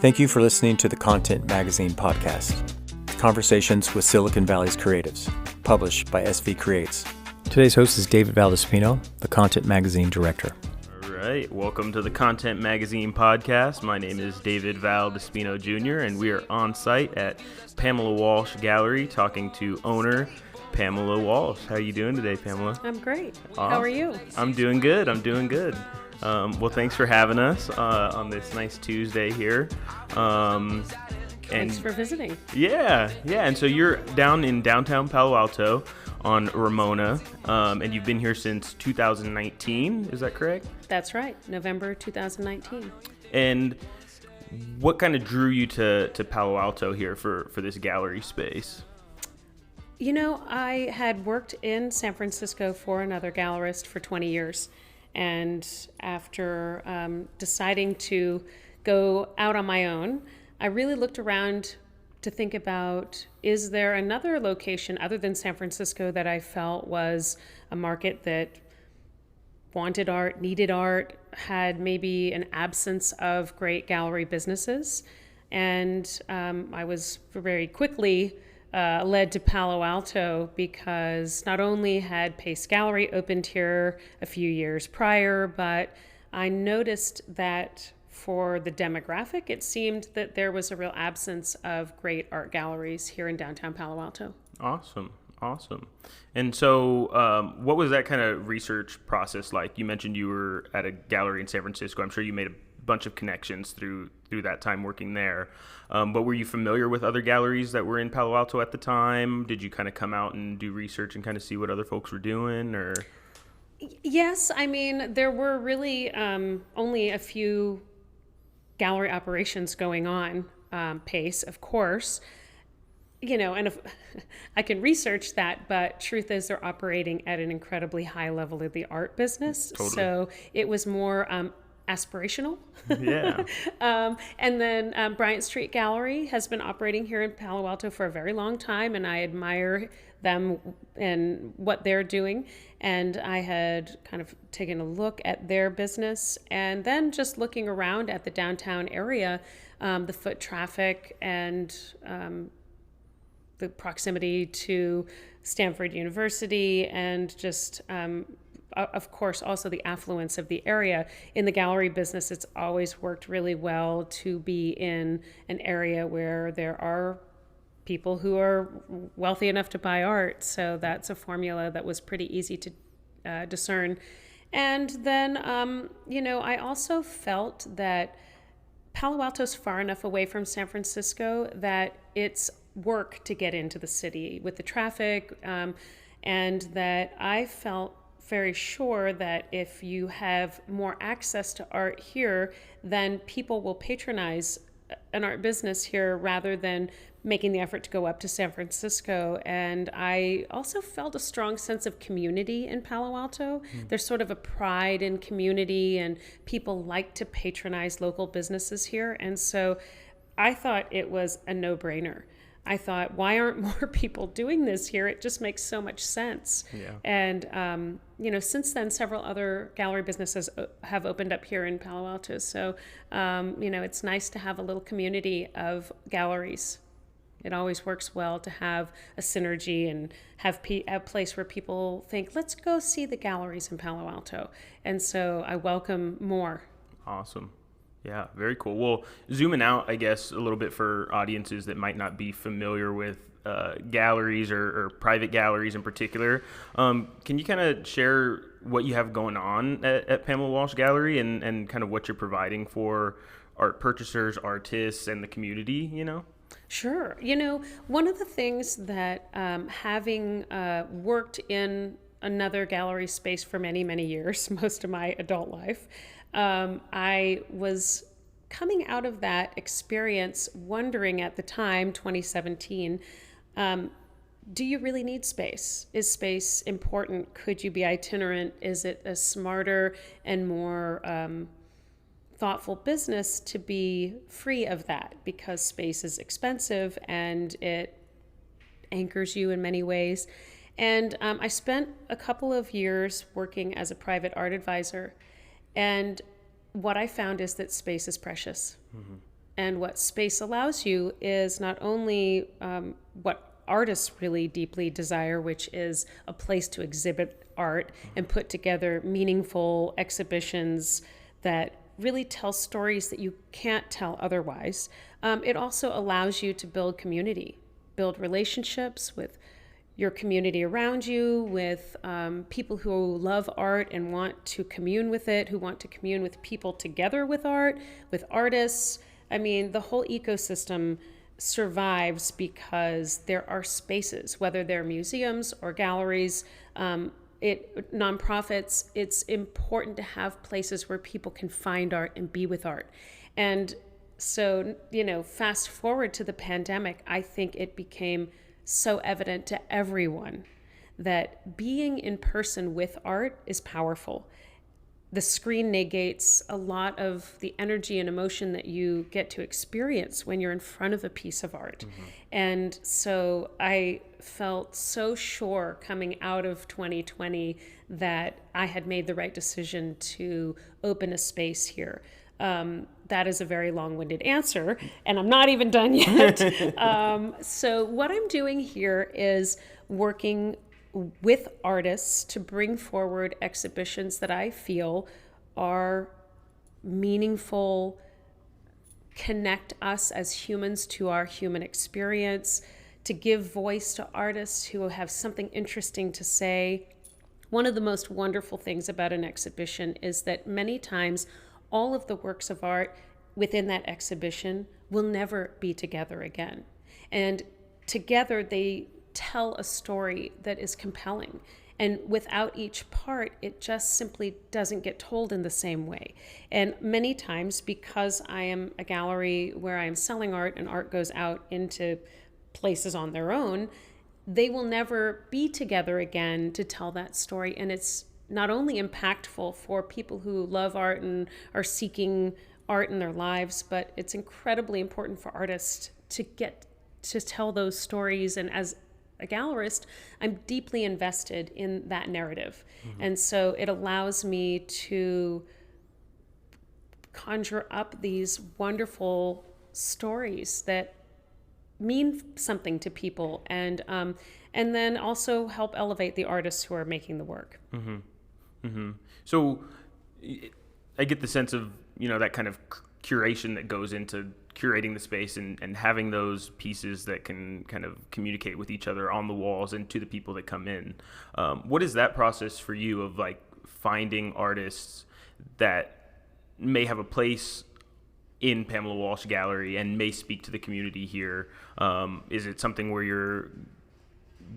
Thank you for listening to the Content Magazine podcast, Conversations with Silicon Valley's Creatives, published by SV Creates. Today's host is David Valdespino, the Content Magazine director. All right, welcome to the Content Magazine podcast. My name is David Valdespino Jr., and we are on site at Pamela Walsh Gallery talking to owner Pamela Walsh. How are you doing today, Pamela? I'm great. Awesome. How are you? I'm doing good. Well, thanks for having us on this nice Tuesday here. Thanks for visiting. Yeah. And so you're down in downtown Palo Alto on Ramona, and you've been here since 2019. Is that correct? That's right. November 2019. And what kind of drew you to Palo Alto here for this gallery space? You know, I had worked in San Francisco for another gallerist for 20 years. And after deciding to go out on my own, I really looked around to think about, is there another location other than San Francisco that I felt was a market that wanted art, needed art, had maybe an absence of great gallery businesses. And I was very quickly led to Palo Alto because not only had Pace Gallery opened here a few years prior, but I noticed that for the demographic, it seemed that there was a real absence of great art galleries here in downtown Palo Alto. Awesome. And so what was that kind of research process like? You mentioned you were at a gallery in San Francisco. I'm sure you made a bunch of connections through that time working there. But were you familiar with other galleries that were in Palo Alto at the time? Did you kind of come out and do research and kind of see what other folks were doing, or? Yes, I mean, there were really only a few gallery operations going on. Pace, of course, you know, and if I can research that, but truth is they're operating at an incredibly high level of the art business. Totally. So it was more aspirational. Yeah. And then Bryant Street Gallery has been operating here in Palo Alto for a very long time, and I admire them and what they're doing. And I had kind of taken a look at their business, and then just looking around at the downtown area, the foot traffic and the proximity to Stanford University, and just of course, also the affluence of the area. In the gallery business, it's always worked really well to be in an area where there are people who are wealthy enough to buy art. So that's a formula that was pretty easy to discern. And then, you know, I also felt that Palo Alto's far enough away from San Francisco that it's work to get into the city with the traffic, and that I felt very sure that if you have more access to art here, then people will patronize an art business here rather than making the effort to go up to San Francisco. And I also felt a strong sense of community in Palo Alto. There's sort of a pride in community, and people like to patronize local businesses here. And so I thought it was a no-brainer. I thought, why aren't more people doing this here? It just makes so much sense. Yeah. And, you know, since then, several other gallery businesses have opened up here in Palo Alto. So, you know, it's nice to have a little community of galleries. It always works well to have a synergy and have a place where people think, let's go see the galleries in Palo Alto. And so I welcome more. Awesome. Yeah, very cool. Well, zooming out, I guess, a little bit for audiences that might not be familiar with galleries or private galleries in particular, can you kind of share what you have going on at Pamela Walsh Gallery and kind of what you're providing for art purchasers, artists, and the community, you know? Sure. You know, one of the things that having worked in another gallery space for many, many years, most of my adult life, I was coming out of that experience wondering at the time, 2017, do you really need space? Is space important? Could you be itinerant? Is it a smarter and more thoughtful business to be free of that? Because space is expensive and it anchors you in many ways. And I spent a couple of years working as a private art advisor. And what I found is that space is precious. Mm-hmm. And what space allows you is not only what artists really deeply desire, which is a place to exhibit art and put together meaningful exhibitions that really tell stories that you can't tell otherwise. It also allows you to build community, build relationships with your community around you, with people who love art and want to commune with it, who want to commune with people together with art, with artists. I mean, the whole ecosystem survives because there are spaces, whether they're museums or galleries, nonprofits. It's important to have places where people can find art and be with art. And so, fast forward to the pandemic, I think it became so evident to everyone that being in person with art is powerful. The screen negates a lot of the energy and emotion that you get to experience when you're in front of a piece of art. And so I felt so sure coming out of 2020 that I had made the right decision to open a space here. That is a very long-winded answer, and I'm not even done yet. So what I'm doing here is working with artists to bring forward exhibitions that I feel are meaningful, connect us as humans to our human experience, to give voice to artists who have something interesting to say. One of the most wonderful things about an exhibition is that many times all of the works of art within that exhibition will never be together again. And together they tell a story that is compelling. And without each part, it just simply doesn't get told in the same way. And many times, because I am a gallery where I am selling art and art goes out into places on their own, they will never be together again to tell that story. And it's not only impactful for people who love art and are seeking art in their lives, but it's incredibly important for artists to get to tell those stories. And as a gallerist, I'm deeply invested in that narrative. And so it allows me to conjure up these wonderful stories that mean something to people, and then also help elevate the artists who are making the work. So I get the sense of, that kind of curation that goes into curating the space and having those pieces that can kind of communicate with each other on the walls and to the people that come in. What is that process for you of like finding artists that may have a place in Pamela Walsh Gallery and may speak to the community here? Is it something where you're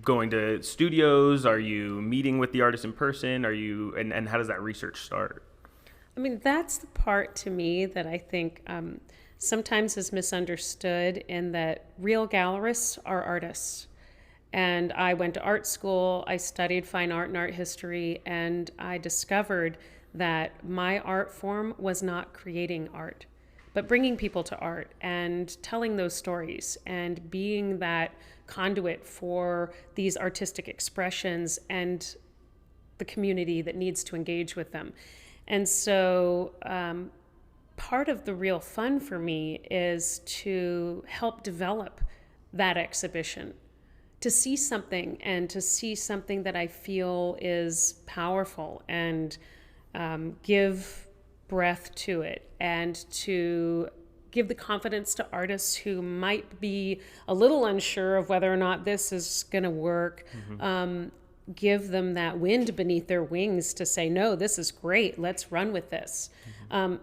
going to studios? Are you meeting with the artist in person? And how does that research start? I mean, that's the part to me that I think sometimes is misunderstood, in that real gallerists are artists. And I went to art school, I studied fine art and art history, and I discovered that my art form was not creating art, but bringing people to art and telling those stories and being that conduit for these artistic expressions and the community that needs to engage with them. And so part of the real fun for me is to help develop that exhibition, to see something that I feel is powerful and give breath to it, and to give the confidence to artists who might be a little unsure of whether or not this is going to work. Give them that wind beneath their wings to say, no, this is great, let's run with this.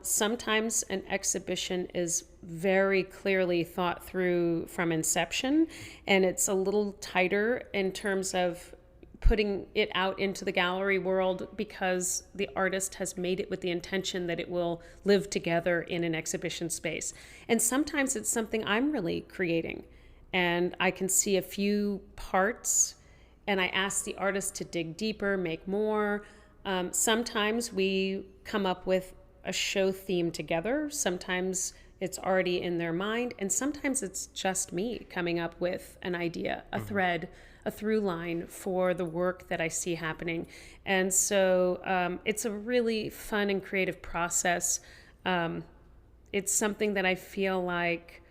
Sometimes an exhibition is very clearly thought through from inception, and it's a little tighter in terms of putting it out into the gallery world because the artist has made it with the intention that it will live together in an exhibition space. And sometimes it's something I'm really creating, and I can see a few parts, and I ask the artist to dig deeper, make more. Sometimes we come up with a show theme together. Sometimes it's already in their mind. And sometimes it's just me coming up with an idea, a thread, a through line for the work that I see happening. And so it's a really fun and creative process. it's something that I feel like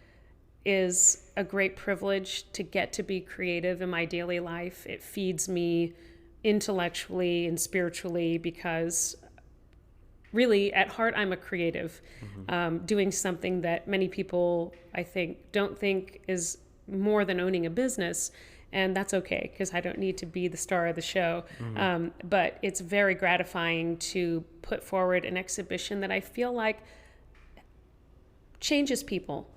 is a great privilege to get to be creative in my daily life. It feeds me intellectually and spiritually because really at heart I'm a creative, doing something that many people I think don't think is more than owning a business. And that's okay, because I don't need to be the star of the show. But it's very gratifying to put forward an exhibition that I feel like changes people.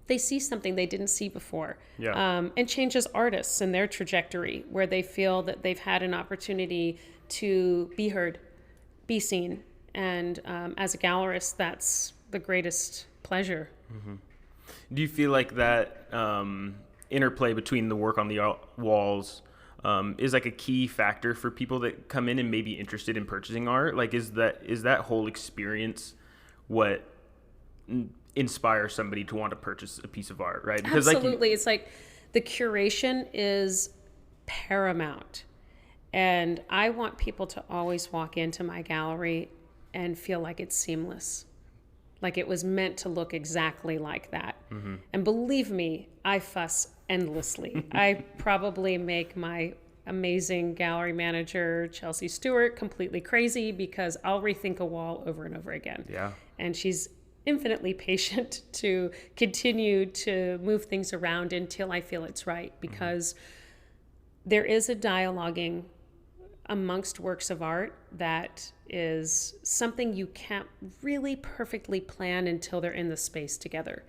They see something they didn't see before, and changes artists and their trajectory, where they feel that they've had an opportunity to be heard, be seen. And as a gallerist, that's the greatest pleasure. Do you feel like that interplay between the work on the walls is like a key factor for people that come in and may be interested in purchasing art? Like, is that whole experience what inspires somebody to want to purchase a piece of art, right? Because absolutely. It's like the curation is paramount. And I want people to always walk into my gallery and feel like it's seamless. Like it was meant to look exactly like that. And believe me, I fuss endlessly. I probably make my amazing gallery manager, Chelsea Stewart, completely crazy because I'll rethink a wall over and over again. And she's infinitely patient to continue to move things around until I feel it's right, because there is a dialoguing amongst works of art that is something you can't really perfectly plan until they're in the space together.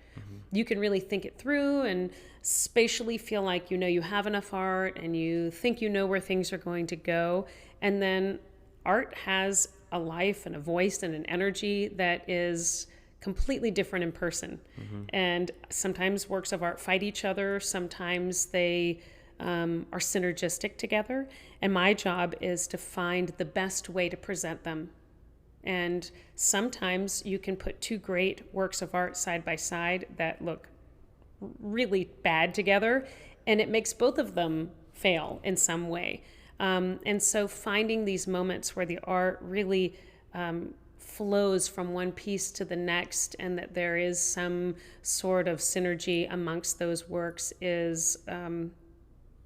You can really think it through and spatially feel like you know you have enough art and you think you know where things are going to go. And then art has a life and a voice and an energy that is completely different in person. And sometimes works of art fight each other. Sometimes they are synergistic together. And my job is to find the best way to present them. And sometimes you can put two great works of art side by side that look really bad together, and it makes both of them fail in some way. And so finding these moments where the art really flows from one piece to the next, and that there is some sort of synergy amongst those works is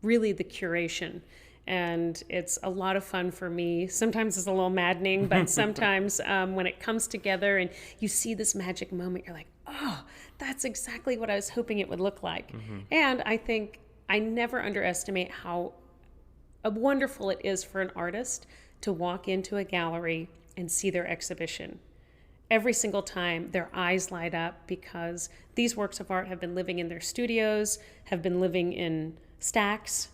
really the curation. And it's a lot of fun for me. Sometimes it's a little maddening, but sometimes when it comes together and you see this magic moment, you're like, oh, that's exactly what I was hoping it would look like. And I think I never underestimate how wonderful it is for an artist to walk into a gallery and see their exhibition. Every single time their eyes light up, because these works of art have been living in their studios, have been living in stacks,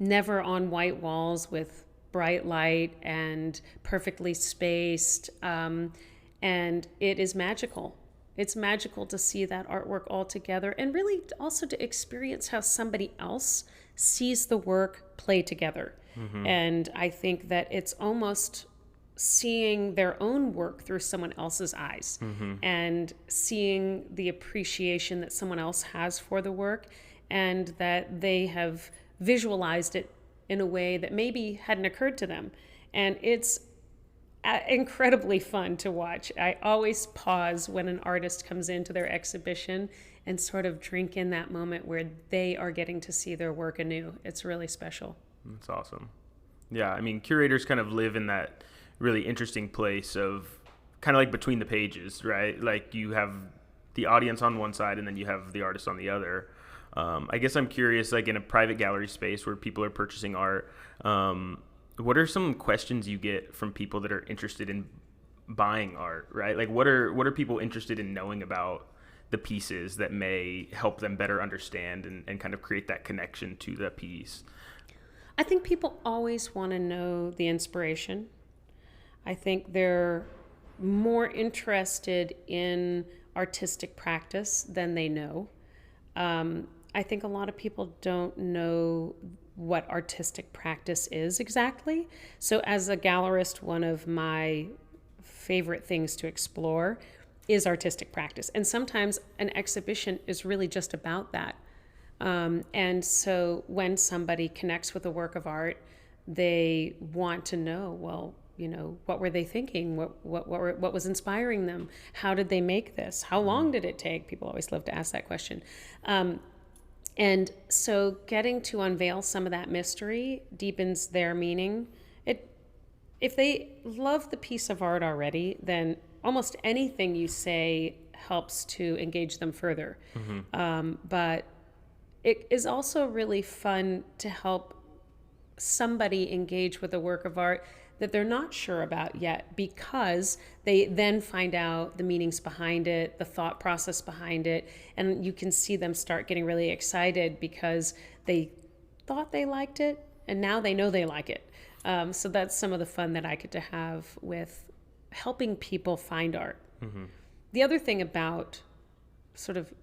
never on white walls with bright light and perfectly spaced. And it is magical. It's magical to see that artwork all together, and really also to experience how somebody else sees the work play together. And I think that it's almost seeing their own work through someone else's eyes, and seeing the appreciation that someone else has for the work, and that they have visualized it in a way that maybe hadn't occurred to them. And it's incredibly fun to watch. I always pause when an artist comes into their exhibition and sort of drink in that moment where they are getting to see their work anew. It's really special. That's awesome. Yeah, I mean, curators kind of live in that really interesting place of kind of like between the pages, right? Like you have the audience on one side and then you have the artist on the other. I guess I'm curious, like in a private gallery space where people are purchasing art, what are some questions you get from people that are interested in buying art, right? Like what are people interested in knowing about the pieces that may help them better understand and kind of create that connection to the piece? I think people always want to know the inspiration. I think they're more interested in artistic practice than they know. I think a lot of people don't know what artistic practice is exactly. So as a gallerist, one of my favorite things to explore is artistic practice. And sometimes an exhibition is really just about that. And so when somebody connects with a work of art, they want to know, well, what were they thinking? What was inspiring them? How did they make this? How long did it take? People always love to ask that question. And so getting to unveil some of that mystery deepens their meaning. If they love the piece of art already, then almost anything you say helps to engage them further. But it is also really fun to help somebody engage with a work of art that they're not sure about yet, because they then find out the meanings behind it, the thought process behind it, and you can see them start getting really excited because they thought they liked it and now they know they like it. So that's some of the fun that I get to have with helping people find art. The other thing about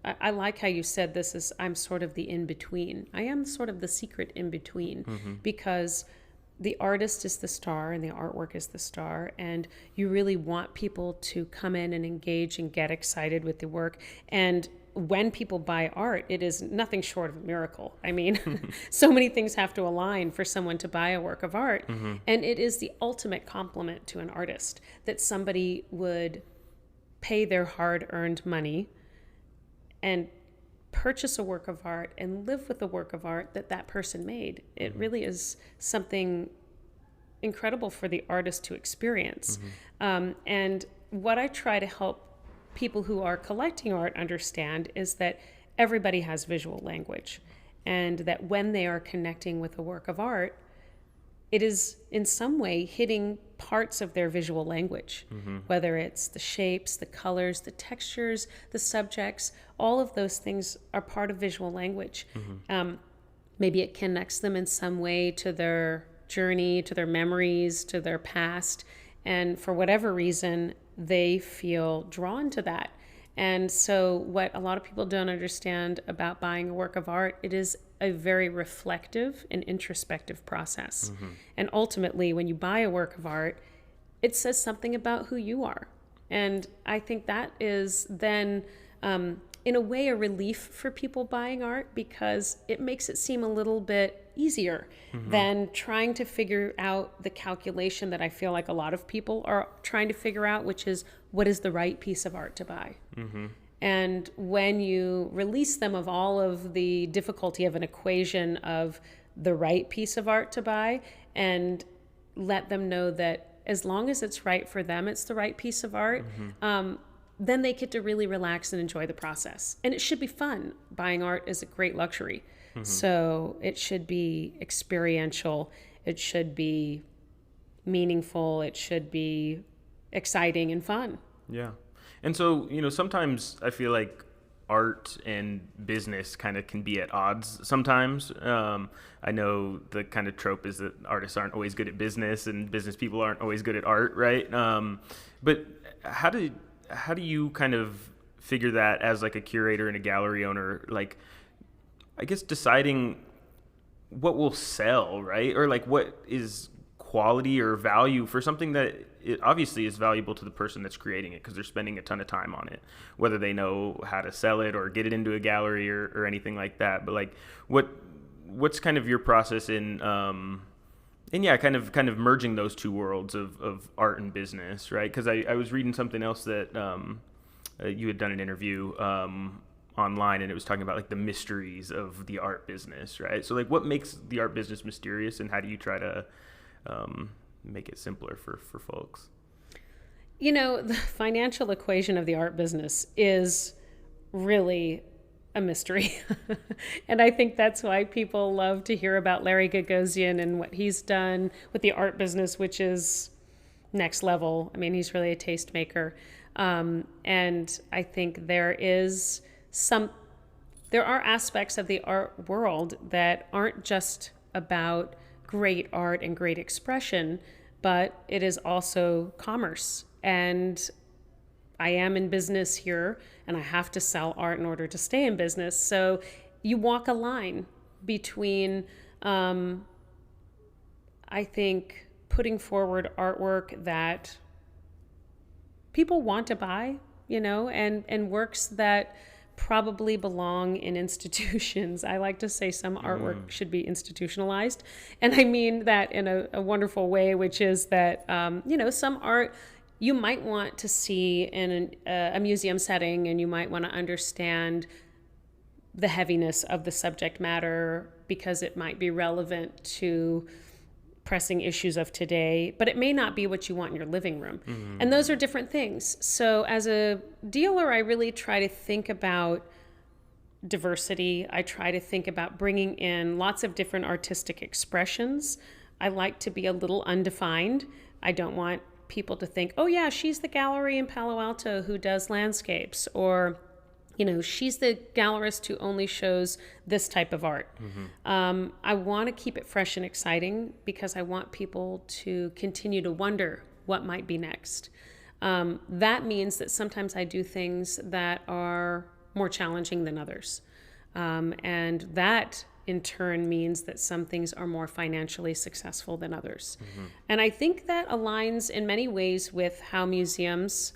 I like how you said this is, I'm sort of the in-between. I am sort of the secret in-between, because the artist is the star and the artwork is the star, and you really want people to come in and engage and get excited with the work. And when people buy art, it is nothing short of a miracle. I mean, so many things have to align for someone to buy a work of art. And it is the ultimate compliment to an artist that somebody would pay their hard-earned money and purchase a work of art and live with the work of art that person made. It really is something incredible for the artist to experience. And what I try to help people who are collecting art understand is that everybody has visual language, and that when they are connecting with a work of art, it is in some way hitting parts of their visual language, whether it's the shapes, the colors, the textures, the subjects. All of those things are part of visual language. Maybe it connects them in some way to their journey, to their memories, to their past. And for whatever reason, they feel drawn to that. And so what a lot of people don't understand about buying a work of art, it is a very reflective and introspective process. And ultimately, when you buy a work of art, it says something about who you are. And I think that is then, in a way, a relief for people buying art, because it makes it seem a little bit easier than trying to figure out the calculation that I feel like a lot of people are trying to figure out, which is, what is the right piece of art to buy? And when you release them of all of the difficulty of an equation of the right piece of art to buy, and let them know that as long as it's right for them, it's the right piece of art, then they get to really relax and enjoy the process. And it should be fun. Buying art is a great luxury. So it should be experiential. It should be meaningful. It should be exciting and fun. Yeah. And so, sometimes I feel like art and business kind of can be at odds sometimes. I know the kind of trope is that artists aren't always good at business and business people aren't always good at art, right? But how do you kind of figure that as like a curator and a gallery owner, like, I guess deciding what will sell, right? Or like what is quality or value for something that it obviously is valuable to the person that's creating it, because they're spending a ton of time on it, whether they know how to sell it or get it into a gallery or anything like that. But like, what's kind of your process in, and yeah, kind of merging those two worlds of art and business, right? Because I was reading something else that you had done an interview online, and it was talking about like the mysteries of the art business, right? So like, what makes the art business mysterious, and how do you try to make it simpler for folks? The financial equation of the art business is really a mystery. And I think that's why people love to hear about Larry Gagosian and what he's done with the art business, which is next level. I mean, he's really a tastemaker. And I think there are aspects of the art world that aren't just about great art and great expression, but it is also commerce. And I am in business here, and I have to sell art in order to stay in business. So you walk a line between, I think, putting forward artwork that people want to buy, and works that probably belong in institutions. I like to say some artwork should be institutionalized. And I mean that in a wonderful way, which is that, some art you might want to see in a museum setting, and you might want to understand the heaviness of the subject matter because it might be relevant to pressing issues of today, but it may not be what you want in your living room. And those are different things. So as a dealer, I really try to think about diversity. I try to think about bringing in lots of different artistic expressions. I like to be a little undefined. I don't want people to think, oh yeah, she's the gallery in Palo Alto who does landscapes, or she's the gallerist who only shows this type of art. I want to keep it fresh and exciting because I want people to continue to wonder what might be next. That means that sometimes I do things that are more challenging than others. And that in turn means that some things are more financially successful than others. And I think that aligns in many ways with how museums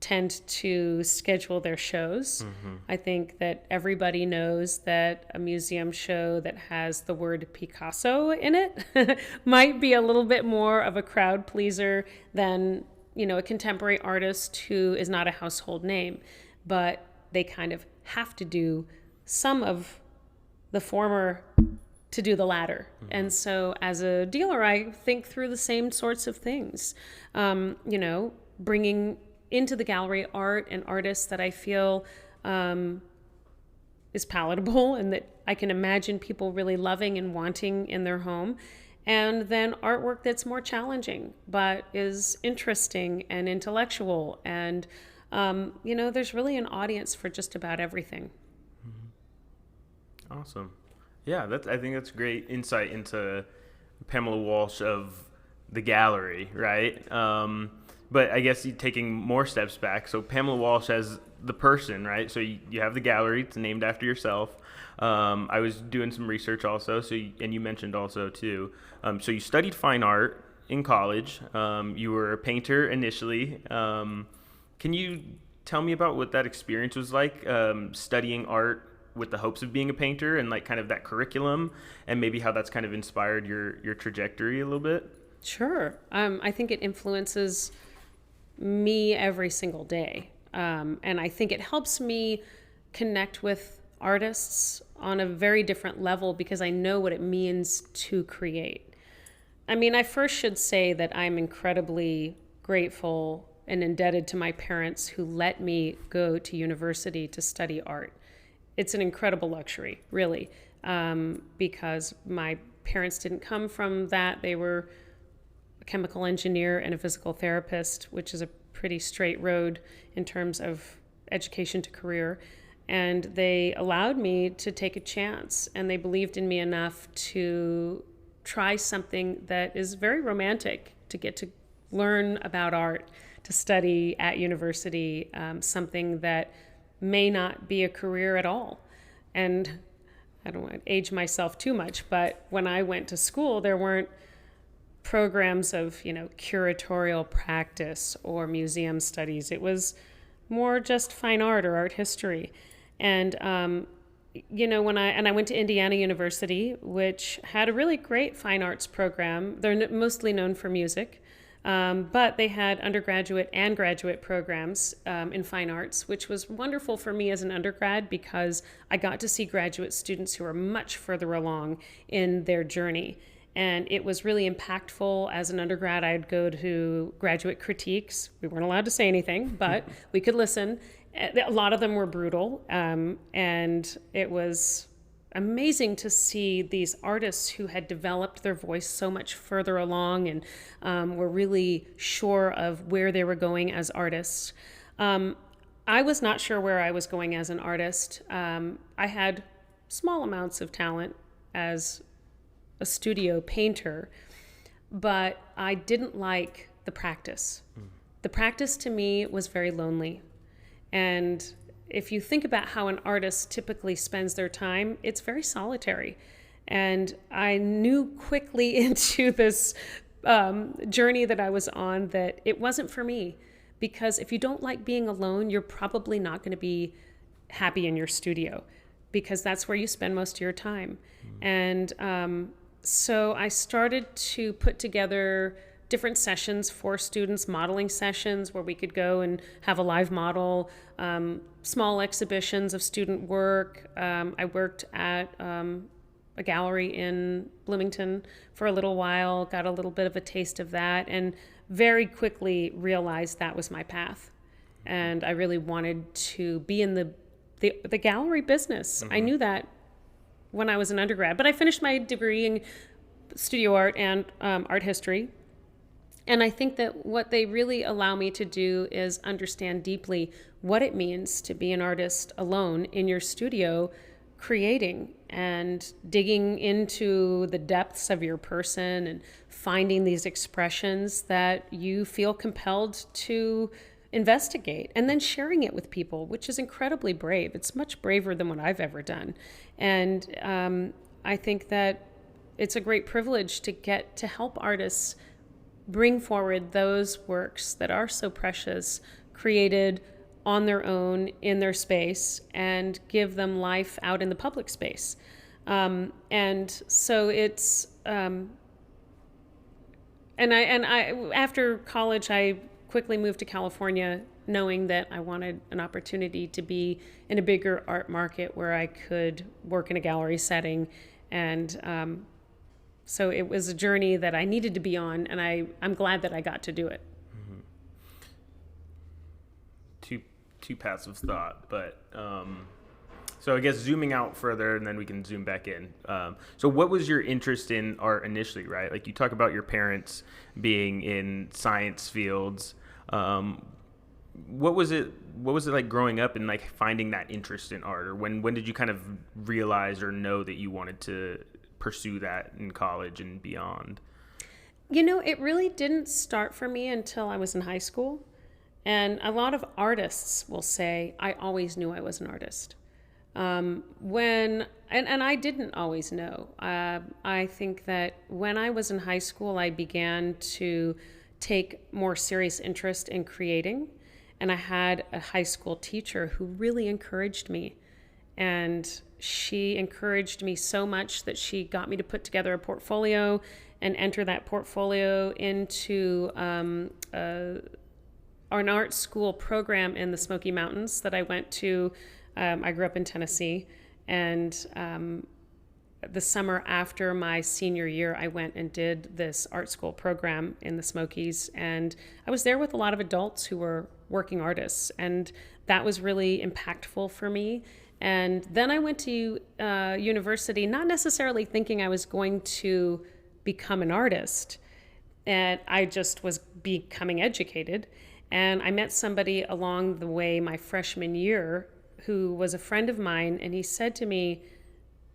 tend to schedule their shows. I think that everybody knows that a museum show that has the word Picasso in it might be a little bit more of a crowd pleaser than, a contemporary artist who is not a household name. But they kind of have to do some of the former to do the latter. And so as a dealer, I think through the same sorts of things, bringing into the gallery art and artists that I feel is palatable and that I can imagine people really loving and wanting in their home. And then artwork that's more challenging, but is interesting and intellectual. And, there's really an audience for just about everything. Awesome. Yeah, I think that's great insight into Pamela Walsh of the gallery, right? But I guess taking more steps back, so Pamela Walsh as the person, right? So you have the gallery, it's named after yourself. I was doing some research also, and you mentioned also too. So you studied fine art in college. You were a painter initially. Can you tell me about what that experience was like, studying art with the hopes of being a painter, and like kind of that curriculum, and maybe how that's kind of inspired your trajectory a little bit? Sure. I think it influences me every single day. And I think it helps me connect with artists on a very different level because I know what it means to create. I mean, I first should say that I'm incredibly grateful and indebted to my parents who let me go to university to study art. It's an incredible luxury, really, because my parents didn't come from that. They were a chemical engineer and a physical therapist, which is a pretty straight road in terms of education to career. And they allowed me to take a chance, and they believed in me enough to try something that is very romantic, to get to learn about art, to study at university, something that may not be a career at all. And I don't want to age myself too much, but when I went to school, there weren't programs of, curatorial practice or museum studies. It was more just fine art or art history. And, when I went to Indiana University, which had a really great fine arts program. They're mostly known for music, but they had undergraduate and graduate programs in fine arts, which was wonderful for me as an undergrad because I got to see graduate students who are much further along in their journey. And it was really impactful. As an undergrad, I'd go to graduate critiques. We weren't allowed to say anything, but we could listen. A lot of them were brutal, and it was amazing to see these artists who had developed their voice so much further along and were really sure of where they were going as artists. I was not sure where I was going as an artist. I had small amounts of talent as a studio painter, but I didn't like the practice. The practice to me was very lonely. And if you think about how an artist typically spends their time, it's very solitary. And I knew quickly into this journey that I was on that it wasn't for me. Because if you don't like being alone, you're probably not going to be happy in your studio, because that's where you spend most of your time. And so I started to put together different sessions for students, modeling sessions where we could go and have a live model, small exhibitions of student work. I worked at a gallery in Bloomington for a little while, got a little bit of a taste of that, and very quickly realized that was my path. And I really wanted to be in the gallery business. I knew that when I was an undergrad, but I finished my degree in studio art and art history. And I think that what they really allow me to do is understand deeply what it means to be an artist alone in your studio, creating and digging into the depths of your person and finding these expressions that you feel compelled to investigate, and then sharing it with people, which is incredibly brave. It's much braver than what I've ever done. And I think that it's a great privilege to get to help artists bring forward those works that are so precious, created on their own in their space, and give them life out in the public space. And so it's, and I after college, I quickly moved to California, knowing that I wanted an opportunity to be in a bigger art market where I could work in a gallery setting. And so it was a journey that I needed to be on, and I'm glad that I got to do it. Two paths of thought, but so I guess zooming out further, and then we can zoom back in. So what was your interest in art initially, right? Like you talk about your parents being in science fields. What was it like growing up and like finding that interest in art, or when did you kind of realize or know that you wanted to pursue that in college and beyond? It really didn't start for me until I was in high school. And a lot of artists will say, I always knew I was an artist. And I didn't always know. I think that when I was in high school, I began to take more serious interest in creating. And I had a high school teacher who really encouraged me. And she encouraged me so much that she got me to put together a portfolio and enter that portfolio into an art school program in the Smoky Mountains that I went to. I grew up in Tennessee, and the summer after my senior year, I went and did this art school program in the Smokies, and I was there with a lot of adults who were working artists, and that was really impactful for me. And then I went to university, not necessarily thinking I was going to become an artist, and I just was becoming educated. And I met somebody along the way my freshman year who was a friend of mine, and he said to me,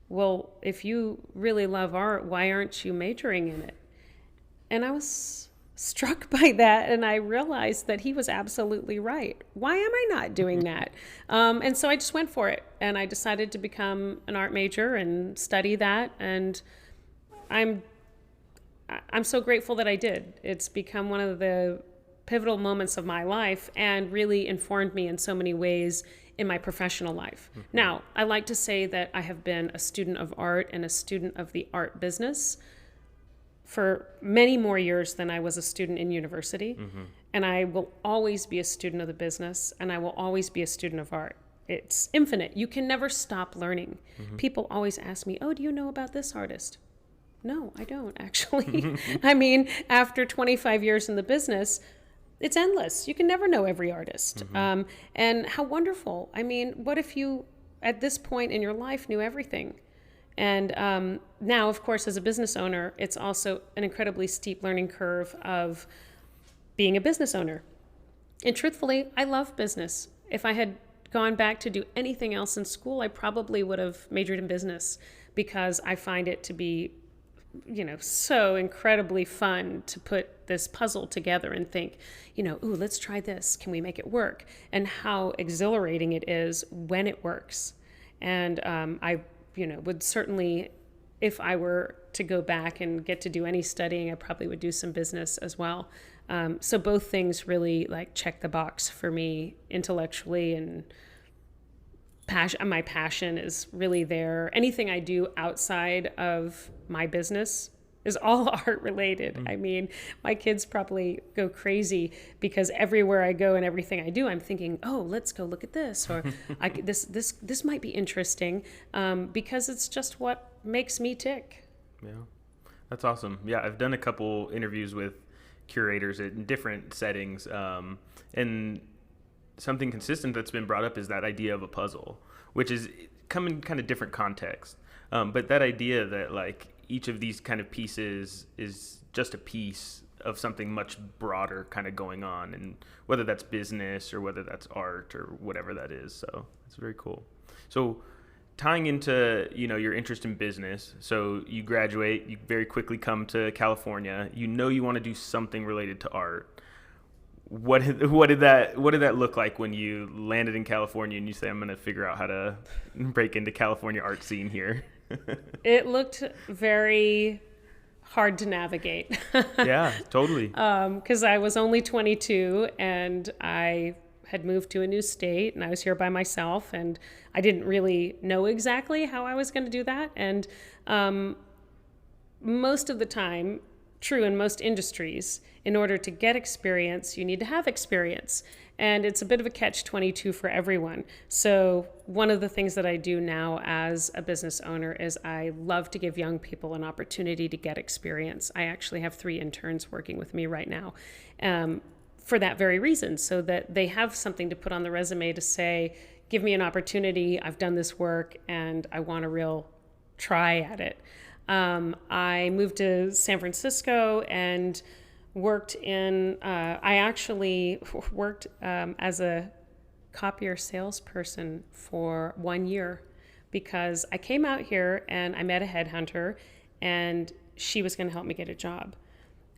well, if you really love art, why aren't you majoring in it? And I was struck by that, and I realized that he was absolutely right. Why am I not doing that? And so I just went for it, and I decided to become an art major and study that, and I'm so grateful that I did. It's become one of the pivotal moments of my life and really informed me in so many ways in my professional life. Mm-hmm. Now, I like to say that I have been a student of art and a student of the art business for many more years than I was a student in university. Mm-hmm. And I will always be a student of the business, and I will always be a student of art. It's infinite. You can never stop learning. Mm-hmm. People always ask me, oh, do you know about this artist? No, I don't, actually. I mean, after 25 years in the business, it's endless. You can never know every artist. Mm-hmm. And how wonderful. I mean, what if you, at this point in your life, knew everything? And now, of course, as a business owner, it's also an incredibly steep learning curve of being a business owner. And truthfully, I love business. If I had gone back to do anything else in school, I probably would have majored in business, because I find it to be so incredibly fun to put this puzzle together and think, ooh, let's try this. Can we make it work? And how exhilarating it is when it works. And I would certainly, if I were to go back and get to do any studying, I probably would do some business as well. So both things really check the box for me intellectually and my passion is really there. Anything I do outside of my business is all art related. I mean, my kids probably go crazy because everywhere I go and everything I do, I'm thinking, oh, let's go look at this, or this might be interesting, because it's just what makes me tick. Yeah, that's awesome. Yeah, I've done a couple interviews with curators in different settings, and something consistent that's been brought up is that idea of a puzzle, which is come in kind of different context. But that idea that like each of these kind of pieces is just a piece of something much broader kind of going on, and whether that's business or whether that's art or whatever that is. So it's very cool. So tying into, your interest in business. So you graduate, you very quickly come to California, you want to do something related to art. What did that look like when you landed in California and you say, I'm going to figure out how to break into California art scene here? It looked very hard to navigate. Yeah, totally. Because I was only 22 and I had moved to a new state and I was here by myself and I didn't really know exactly how I was going to do that. And most of the time, true in most industries, in order to get experience, you need to have experience. And it's a bit of a catch-22 for everyone. So one of the things that I do now as a business owner is I love to give young people an opportunity to get experience. I actually have 3 interns working with me right now for that very reason, so that they have something to put on the resume to say, give me an opportunity, I've done this work, and I want a real try at it. I moved to San Francisco and worked I actually worked as a copier salesperson for 1 year because I came out here and I met a headhunter and she was going to help me get a job.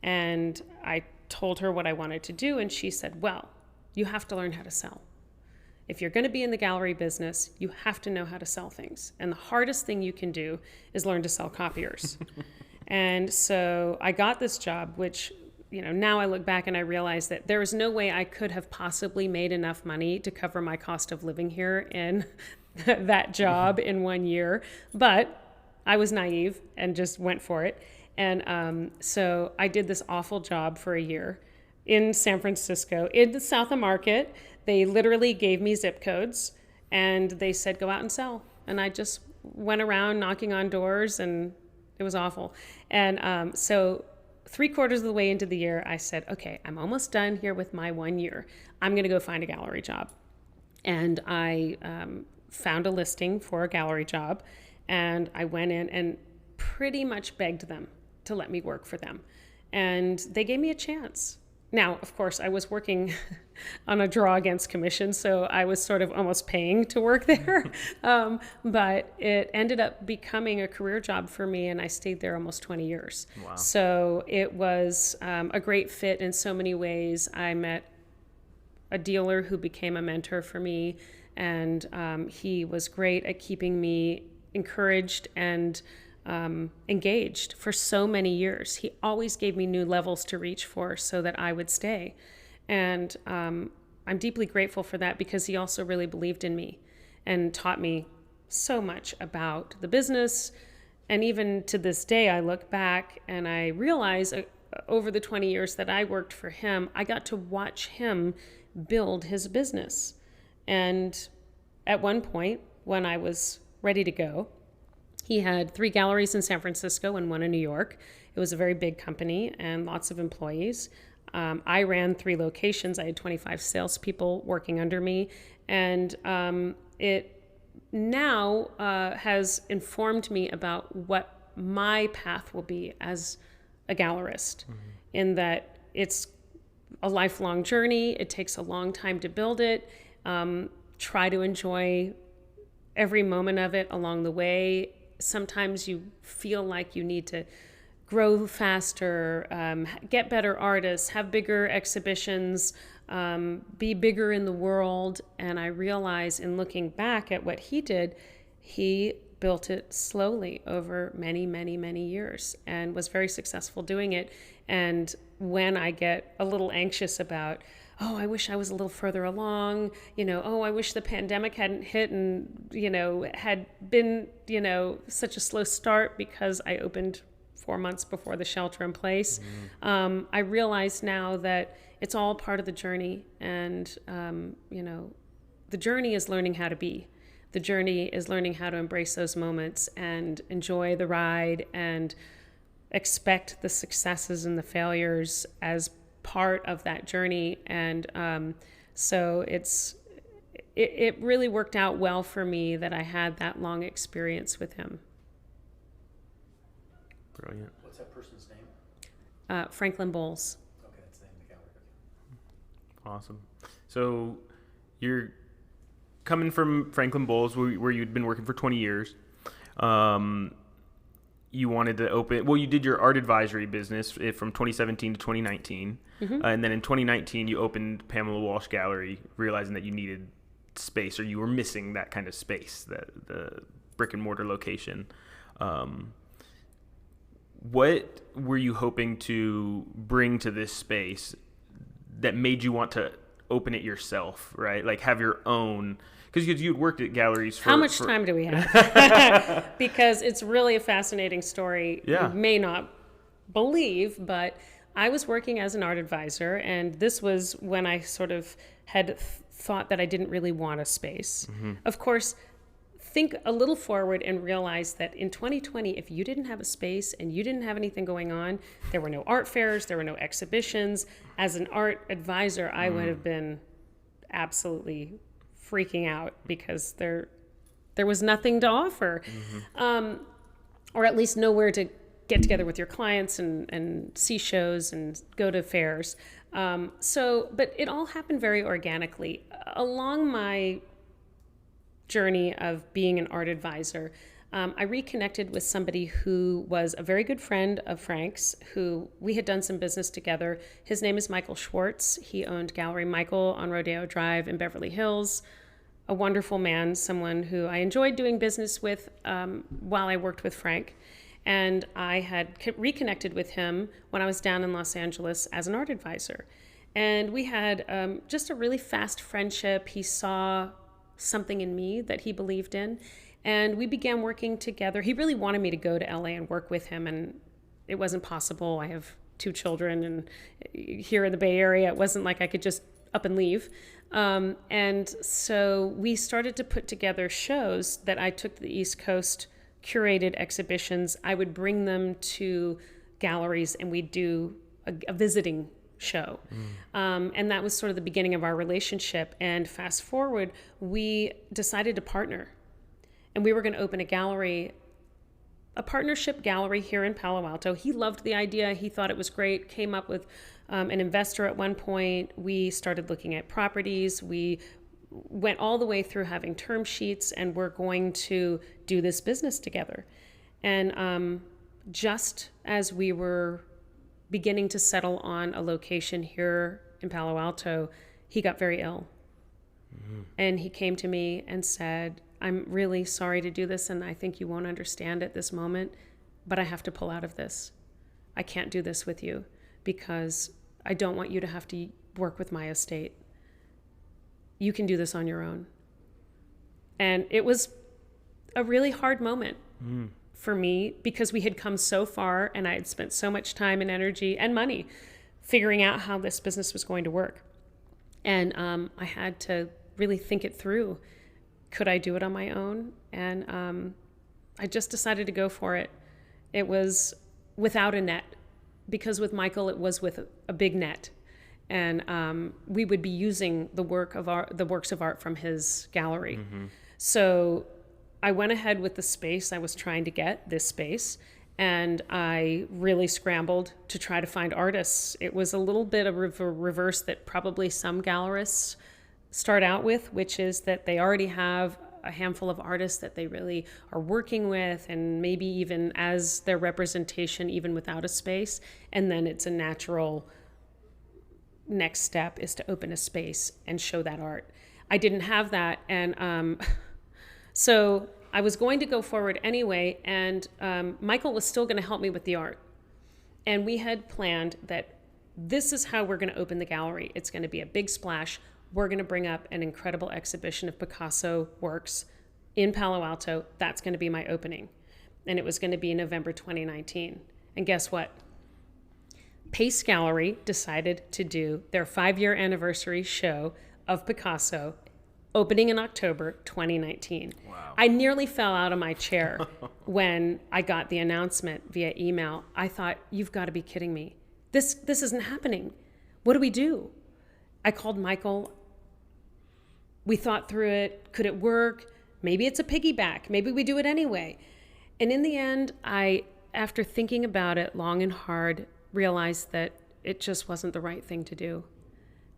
And I told her what I wanted to do and she said, well, you have to learn how to sell. If you're going to be in the gallery business, you have to know how to sell things. And the hardest thing you can do is learn to sell copiers. And so I got this job, which, now I look back and I realize that there was no way I could have possibly made enough money to cover my cost of living here in that job in 1 year. But I was naive and just went for it. And so I did this awful job for a year in San Francisco, in the South of Market. They literally gave me zip codes and they said, go out and sell. And I just went around knocking on doors and it was awful. And so 3/4 of the way into the year, I said, okay, I'm almost done here with my 1 year. I'm going to go find a gallery job. And I found a listing for a gallery job and I went in and pretty much begged them to let me work for them. And they gave me a chance. Now, of course, I was working on a draw against commission, so I was sort of almost paying to work there. But it ended up becoming a career job for me, and I stayed there almost 20 years. Wow. So it was a great fit in so many ways. I met a dealer who became a mentor for me, and he was great at keeping me encouraged and engaged for so many years. He always gave me new levels to reach for so that I would stay. And I'm deeply grateful for that because he also really believed in me and taught me so much about the business. And even to this day, I look back and I realize over the 20 years that I worked for him, I got to watch him build his business. And at one point, when I was ready to go, he had 3 galleries in San Francisco and 1 in New York. It was a very big company and lots of employees. I ran 3 locations. I had 25 salespeople working under me. And it now has informed me about what my path will be as a gallerist, in that it's a lifelong journey. It takes a long time to build it. Try to enjoy every moment of it along the way. Sometimes you feel like you need to grow faster, get better artists, have bigger exhibitions, be bigger in the world. And I realize in looking back at what he did, he built it slowly over many, many, many years and was very successful doing it. And when I get a little anxious about, oh, I wish I was a little further along, oh, I wish the pandemic hadn't hit and, had been, such a slow start because I opened 4 months before the shelter in place. I realize now that it's all part of the journey, and, the journey is learning how to be. The journey is learning how to embrace those moments and enjoy the ride and expect the successes and the failures as part of that journey. And so it really worked out well for me that I had that long experience with him. Brilliant. What's that person's name? Franklin Bowles. Okay, that's the name of the gallery. Awesome. So you're coming from Franklin Bowles, where you'd been working for 20 years. You wanted to open, you did your art advisory business from 2017 to 2019. And then in 2019, you opened Pamela Walsh Gallery, realizing that you needed space, or you were missing that kind of space, the brick and mortar location. What were you hoping to bring to this space that made you want to open it yourself, right? Like have your own, because you'd worked at galleries for... How much time do we have? Because it's really a fascinating story. Yeah. You may not believe, but I was working as an art advisor, and this was when I sort of had thought that I didn't really want a space. Of course, think a little forward and realize that in 2020, if you didn't have a space and you didn't have anything going on, there were no art fairs, there were no exhibitions. As an art advisor, I would have been absolutely freaking out because there was nothing to offer, or at least nowhere to get together with your clients and see shows and go to fairs. But it all happened very organically. Along my journey of being an art advisor, I reconnected with somebody who was a very good friend of Frank's, who we had done some business together. His name is Michael Schwartz. He owned Gallery Michael on Rodeo Drive in Beverly Hills. A wonderful man, someone who I enjoyed doing business with while I worked with Frank. And I had reconnected with him when I was down in Los Angeles as an art advisor. And we had just a really fast friendship. He saw something in me that he believed in, and we began working together. He really wanted me to go to LA and work with him, and it wasn't possible. I have 2 children, and here in the Bay Area, it wasn't like I could just up and leave. And so we started to put together shows that I took to the East Coast, curated exhibitions. I would bring them to galleries, and we'd do a visiting show. And that was sort of the beginning of our relationship. And fast forward, we decided to partner. And we were going to open a partnership gallery here in Palo Alto. He loved the idea. He thought it was great. Came up with an investor at one point. We started looking at properties. We went all the way through having term sheets, and we're going to do this business together. And just as we were beginning to settle on a location here in Palo Alto, he got very ill. And he came to me and said, I'm really sorry to do this, and I think you won't understand at this moment, but I have to pull out of this. I can't do this with you because I don't want you to have to work with my estate. You can do this on your own. And it was a really hard moment for me because we had come so far, and I had spent so much time and energy and money figuring out how this business was going to work. And I had to really think it through. Could I do it on my own? And I just decided to go for it. It was without a net, because with Michael it was with a big net. And we would be using the works of art from his gallery. So I went ahead with the space I was trying to get, this space, and I really scrambled to try to find artists. It was a little bit of a reverse that probably some gallerists start out with, which is that they already have a handful of artists that they really are working with, and maybe even as their representation, even without a space. And then it's a natural next step is to open a space and show that art. I didn't have that, and so I was going to go forward anyway, and Michael was still going to help me with the art. And we had planned that this is how we're going to open the gallery. It's going to be a big splash. We're going to bring up an incredible exhibition of Picasso works in Palo Alto. That's going to be my opening. And it was going to be November 2019. And guess what? Pace Gallery decided to do their 5-year anniversary show of Picasso opening in October 2019. Wow. I nearly fell out of my chair when I got the announcement via email. I thought, you've got to be kidding me. This isn't happening. What do we do? I called Michael. We thought through it. Could it work? Maybe it's a piggyback. Maybe we do it anyway. And in the end, I, after thinking about it long and hard, realized that it just wasn't the right thing to do.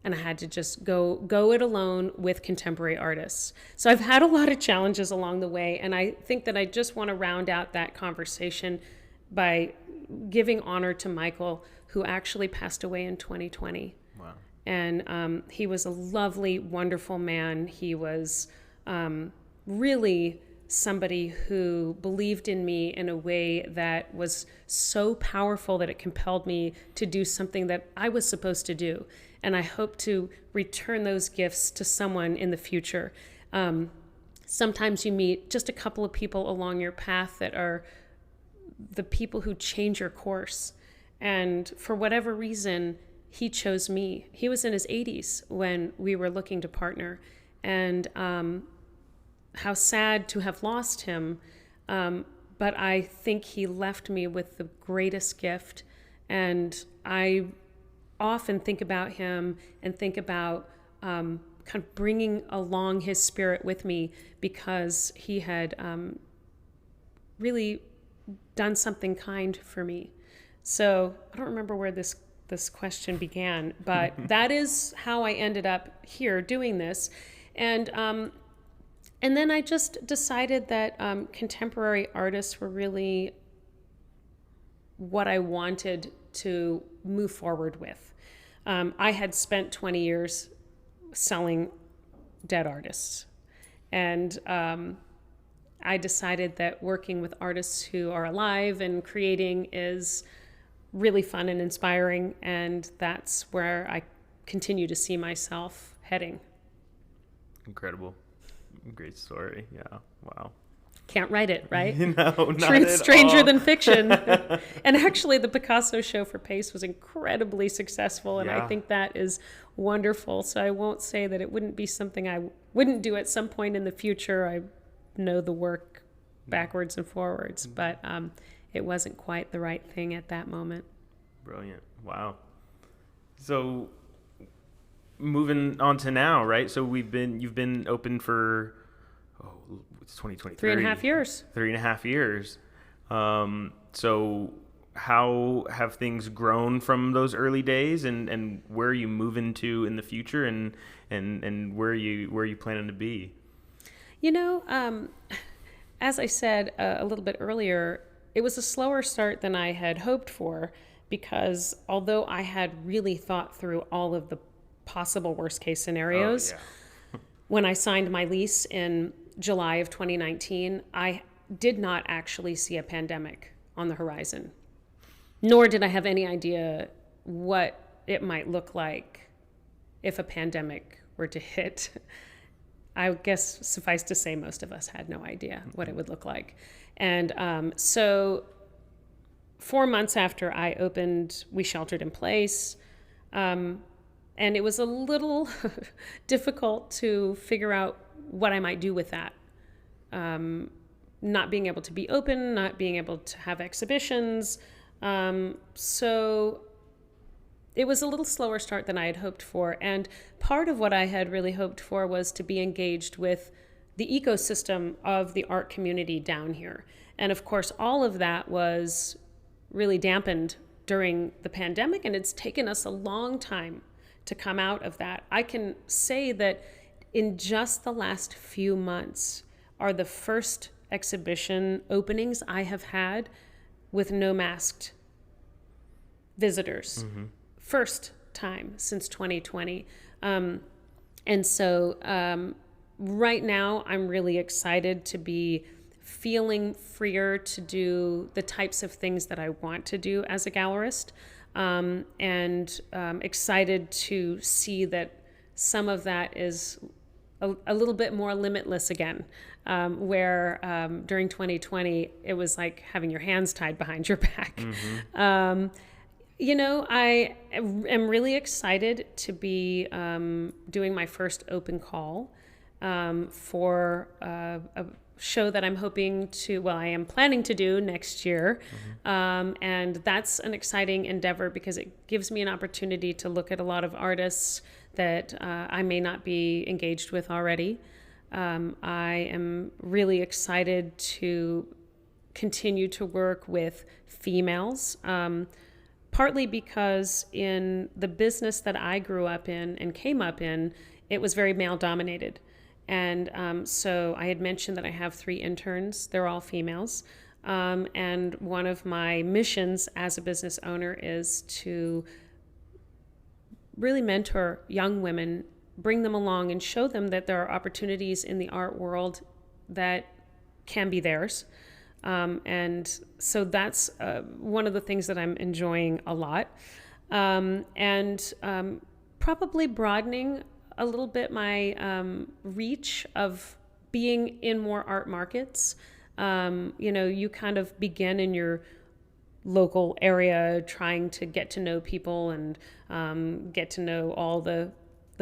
And I had to just go it alone with contemporary artists. So I've had a lot of challenges along the way, and I think that I just want to round out that conversation by giving honor to Michael, who actually passed away in 2020. Wow. And he was a lovely, wonderful man. He was really somebody who believed in me in a way that was so powerful that it compelled me to do something that I was supposed to do. And I hope to return those gifts to someone in the future. Sometimes you meet just a couple of people along your path that are the people who change your course. And for whatever reason, he chose me. He was in his 80s when we were looking to partner. And how sad to have lost him. But I think he left me with the greatest gift. And I often think about him and think about kind of bringing along his spirit with me, because he had really done something kind for me. So I don't remember where this question began, but that is how I ended up here doing this. And then I just decided that contemporary artists were really what I wanted to move forward with. I had spent 20 years selling dead artists. And I decided that working with artists who are alive and creating is really fun and inspiring. And that's where I continue to see myself heading. Incredible. Great story. Yeah. Wow. Can't write it, right? No, not Truth's at stranger all. than fiction. And actually, the Picasso show for Pace was incredibly successful, and Yeah. I think that is wonderful. So I won't say that it wouldn't be something I wouldn't do at some point in the future. I know the work backwards and forwards, but it wasn't quite the right thing at that moment. Brilliant. Wow. So moving on to now, right? So you've been open for, it's 2023. 3.5 years. 3.5 years. So how have things grown from those early days, and where are you moving to in the future, and where are you planning to be? You know, as I said a little bit earlier, it was a slower start than I had hoped for, because although I had really thought through all of the possible worst case scenarios, when I signed my lease in July of 2019, I did not actually see a pandemic on the horizon, nor did I have any idea what it might look like if a pandemic were to hit. I guess suffice to say, most of us had no idea what it would look like. And so 4 months after I opened, we sheltered in place. And it was a little difficult to figure out what I might do with that. Not being able to be open, not being able to have exhibitions. So it was a little slower start than I had hoped for. And part of what I had really hoped for was to be engaged with the ecosystem of the art community down here. And of course, all of that was really dampened during the pandemic, and it's taken us a long time to come out of that. I can say that in just the last few months are the first exhibition openings I have had with no masked visitors. Mm-hmm. First time since 2020. And so right now I'm really excited to be feeling freer to do the types of things that I want to do as a gallerist. and excited to see that some of that is a little bit more limitless again, where during 2020, it was like having your hands tied behind your back. I am really excited to be doing my first open call for a show that I'm hoping to, I am planning to do next year. And that's an exciting endeavor because it gives me an opportunity to look at a lot of artists that I may not be engaged with already. I am really excited to continue to work with females, partly because in the business that I grew up in and came up in, it was very male dominated. And so I had mentioned that I have 3 interns. They're all females. And one of my missions as a business owner is to really mentor young women, bring them along and show them that there are opportunities in the art world that can be theirs. And so that's one of the things that I'm enjoying a lot. And probably broadening a little bit my reach of being in more art markets. You kind of begin in your local area trying to get to know people and get to know all the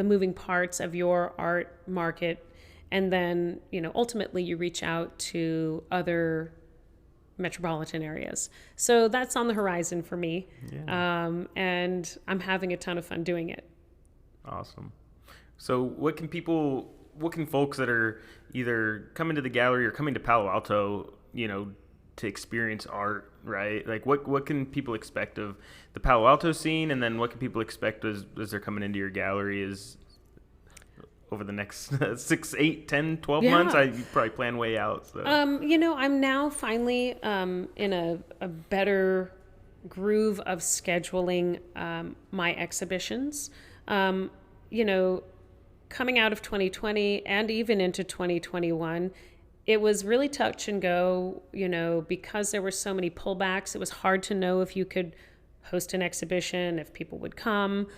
moving parts of your art market. And then, ultimately you reach out to other metropolitan areas. So that's on the horizon for me. Yeah. And I'm having a ton of fun doing it. Awesome. So what can folks that are either coming to the gallery or coming to Palo Alto, to experience art, right? Like what can people expect of the Palo Alto scene? And then what can people expect as they're coming into your gallery is over the next 6, 8, 10, 12 months? You probably plan way out. So. I'm now finally in a better groove of scheduling my exhibitions. Coming out of 2020 and even into 2021, it was really touch and go, because there were so many pullbacks. It was hard to know if you could host an exhibition, if people would come.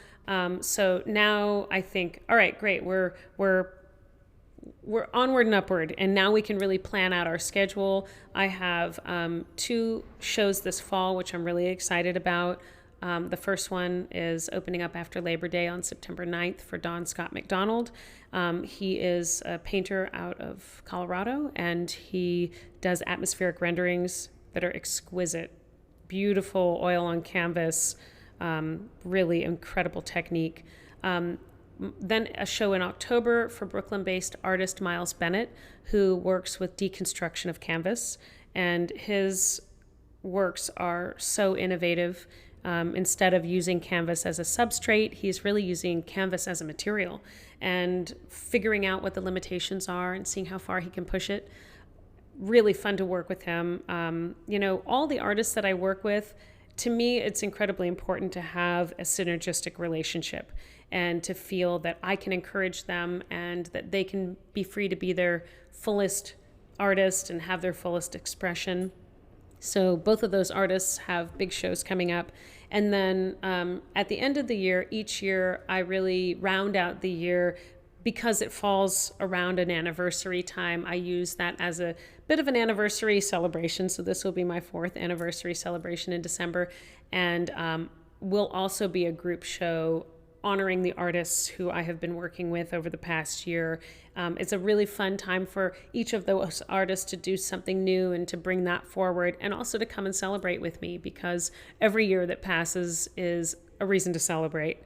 So now I think, all right, great. We're onward and upward, and now we can really plan out our schedule. I have 2 shows this fall, which I'm really excited about. The first one is opening up after Labor Day on September 9th for Don Scott McDonald. He is a painter out of Colorado, and he does atmospheric renderings that are exquisite. Beautiful oil on canvas, really incredible technique. Then a show in October for Brooklyn-based artist Miles Bennett, who works with deconstruction of canvas, and his works are so innovative. Instead of using canvas as a substrate, he's really using canvas as a material and figuring out what the limitations are and seeing how far he can push it. Really fun to work with him. All the artists that I work with, to me, it's incredibly important to have a synergistic relationship and to feel that I can encourage them and that they can be free to be their fullest artist and have their fullest expression. So both of those artists have big shows coming up. And then at the end of the year, each year, I really round out the year because it falls around an anniversary time. I use that as a bit of an anniversary celebration. So this will be my 4th anniversary celebration in December. And will also be a group show honoring the artists who I have been working with over the past year. It's a really fun time for each of those artists to do something new and to bring that forward, and also to come and celebrate with me, because every year that passes is a reason to celebrate.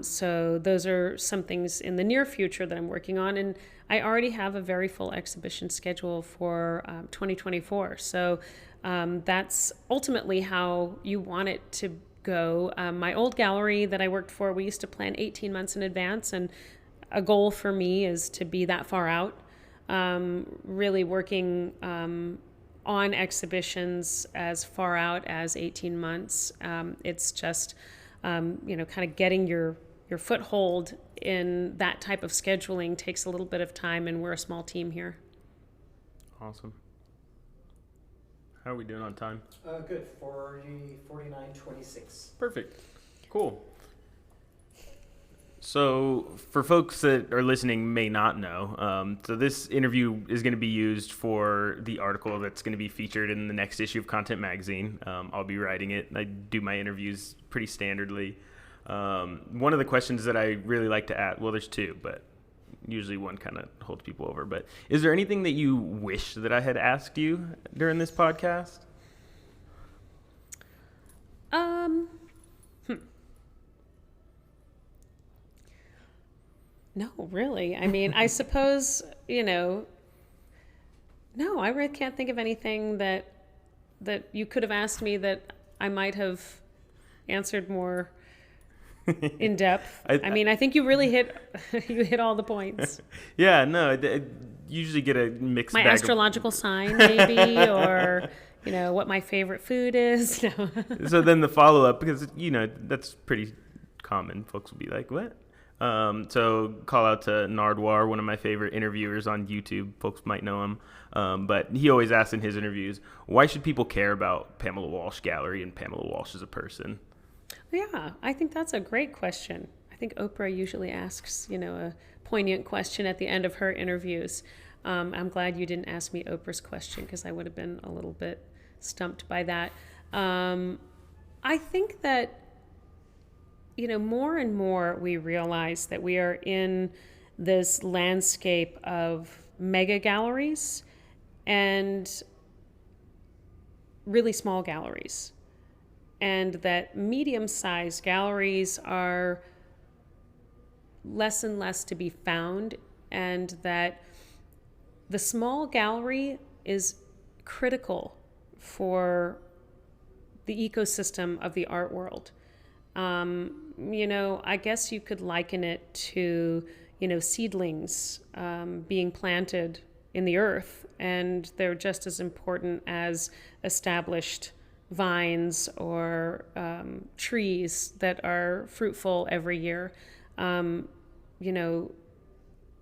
So those are some things in the near future that I'm working on, and I already have a very full exhibition schedule for 2024. So that's ultimately how you want it to go. My old gallery that I worked for, we used to plan 18 months in advance, and a goal for me is to be that far out, really working on exhibitions as far out as 18 months. It's just, kind of getting your foothold in that type of scheduling takes a little bit of time, and we're a small team here. Awesome. How are we doing on time? Good. 49:26. Perfect. Cool. So for folks that are listening may not know, so this interview is going to be used for the article that's going to be featured in the next issue of Content Magazine. I'll be writing it. I do my interviews pretty standardly. One of the questions that I really like to ask, well, there's two, but usually one kind of holds people over. But is there anything that you wish that I had asked you during this podcast? No, really. I mean, I suppose, no, I really can't think of anything that you could have asked me that I might have answered more in depth. I mean, I think you really hit all the points. Yeah, no, I usually get a mixed my bag astrological sign, maybe, or what my favorite food is. No. So then the follow up, because that's pretty common. Folks will be like, "What?" So call out to Nardwar, one of my favorite interviewers on YouTube. Folks might know him, but he always asks in his interviews, "Why should people care about Pamela Walsh Gallery and Pamela Walsh as a person?" Yeah, I think that's a great question. I think Oprah usually asks, a poignant question at the end of her interviews. I'm glad you didn't ask me Oprah's question because I would have been a little bit stumped by that. I think that, more and more we realize that we are in this landscape of mega galleries and really small galleries. And that medium-sized galleries are less and less to be found, and that the small gallery is critical for the ecosystem of the art world. I guess you could liken it to, seedlings being planted in the earth, and they're just as important as established vines or trees that are fruitful every year.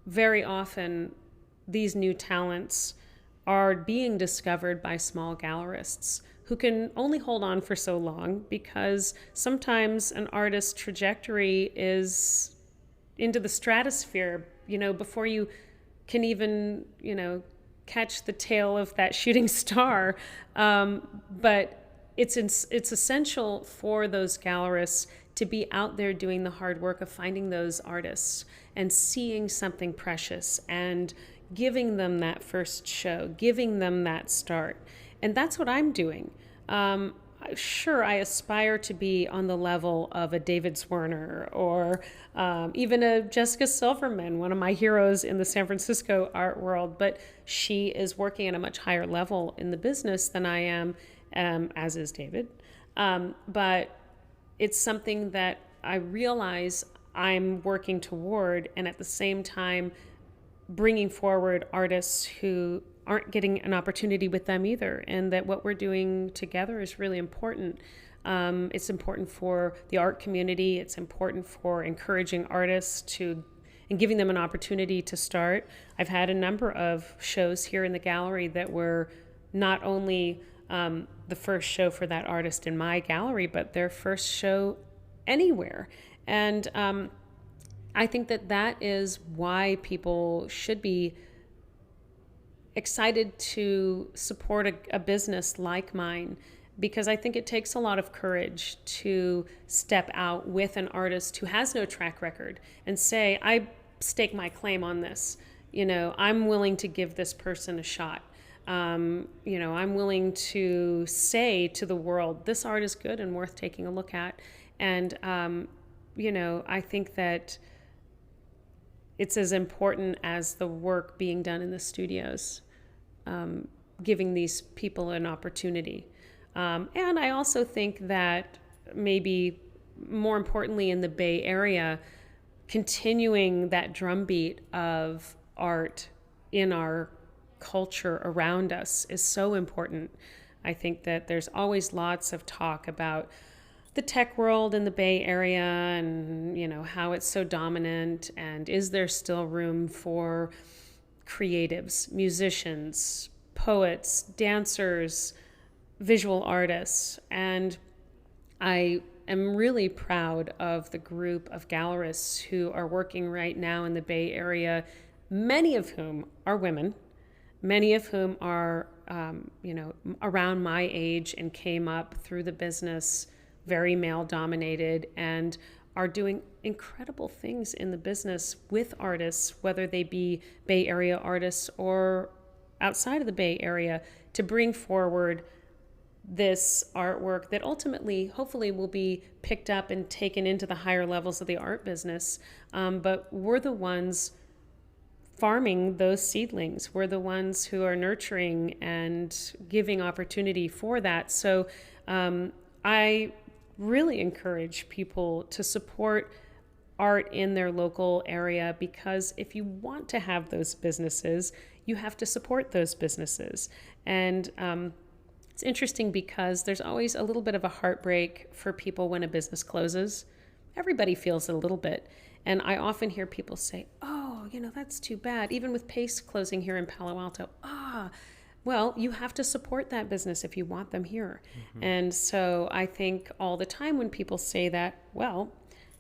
Very often these new talents are being discovered by small gallerists who can only hold on for so long, because sometimes an artist's trajectory is into the stratosphere, before you can even, catch the tail of that shooting star. But it's essential for those gallerists to be out there doing the hard work of finding those artists and seeing something precious and giving them that first show, giving them that start. And that's what I'm doing. Sure, I aspire to be on the level of a David Zwerner or even a Jessica Silverman, one of my heroes in the San Francisco art world, but she is working at a much higher level in the business than I am, as is David. But it's something that I realize I'm working toward, and at the same time bringing forward artists who aren't getting an opportunity with them either, and that what we're doing together is really important. It's important for the art community. It's important for encouraging artists and giving them an opportunity to start. I've had a number of shows here in the gallery that were not only the first show for that artist in my gallery, but their first show anywhere. And I think that is why people should be excited to support a business like mine, because I think it takes a lot of courage to step out with an artist who has no track record and say, I stake my claim on this. I'm willing to give this person a shot. I'm willing to say to the world, this art is good and worth taking a look at. And, I think that it's as important as the work being done in the studios, giving these people an opportunity. And I also think that maybe more importantly in the Bay Area, continuing that drumbeat of art in our culture around us is so important. I think that there's always lots of talk about the tech world in the Bay Area and, how it's so dominant, and is there still room for creatives, musicians, poets, dancers, visual artists. And I am really proud of the group of gallerists who are working right now in the Bay Area, many of whom are women, many of whom are, around my age and came up through the business, very male dominated, and are doing incredible things in the business with artists, whether they be Bay Area artists or outside of the Bay Area, to bring forward this artwork that ultimately, hopefully, will be picked up and taken into the higher levels of the art business. But we're the ones farming those seedlings. We're the ones who are nurturing and giving opportunity for that. So I really encourage people to support art in their local area, because if you want to have those businesses, you have to support those businesses. And it's interesting because there's always a little bit of a heartbreak for people when a business closes. Everybody feels it a little bit. And I often hear people say, oh, that's too bad. Even with Pace closing here in Palo Alto, well, you have to support that business if you want them here. Mm-hmm. And so I think all the time when people say that, well,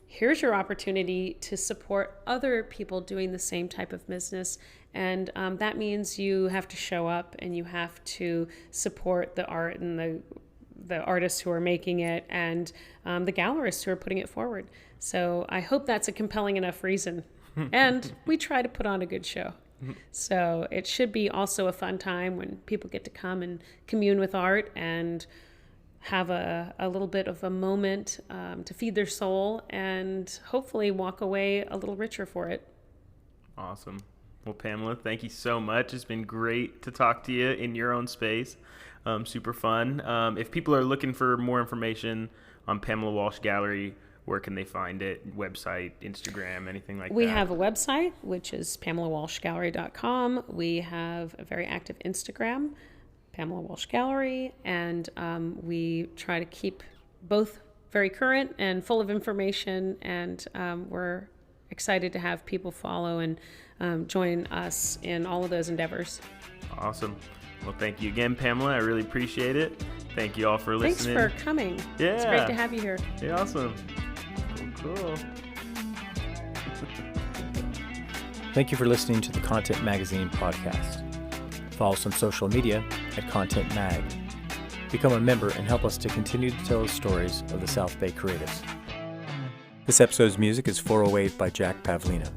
here's your opportunity to support other people doing the same type of business. And that means you have to show up and you have to support the art and the artists who are making it and the gallerists who are putting it forward. So I hope that's a compelling enough reason. And we try to put on a good show. So it should be also a fun time when people get to come and commune with art and have a little bit of a moment to feed their soul and hopefully walk away a little richer for it. Awesome. Well, Pamela, thank you so much. It's been great to talk to you in your own space. Super fun. If people are looking for more information on Pamela Walsh Gallery, where can they find it? Website, Instagram, anything like that? We have a website, which is PamelaWalshGallery.com. We have a very active Instagram, Pamela Walsh Gallery, and we try to keep both very current and full of information, and we're excited to have people follow and join us in all of those endeavors. Awesome. Well, thank you again, Pamela. I really appreciate it. Thank you all for listening. Thanks for coming. Yeah. It's great to have you here. Yeah, awesome. Cool. Thank you for listening to the Content Magazine podcast. Follow us on social media at Content Mag. Become a member and help us to continue to tell the stories of the South Bay creatives. This episode's music is 408 by Jack Pavlina.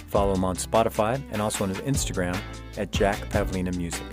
Follow him on Spotify and also on his Instagram at Jack Pavlina Music.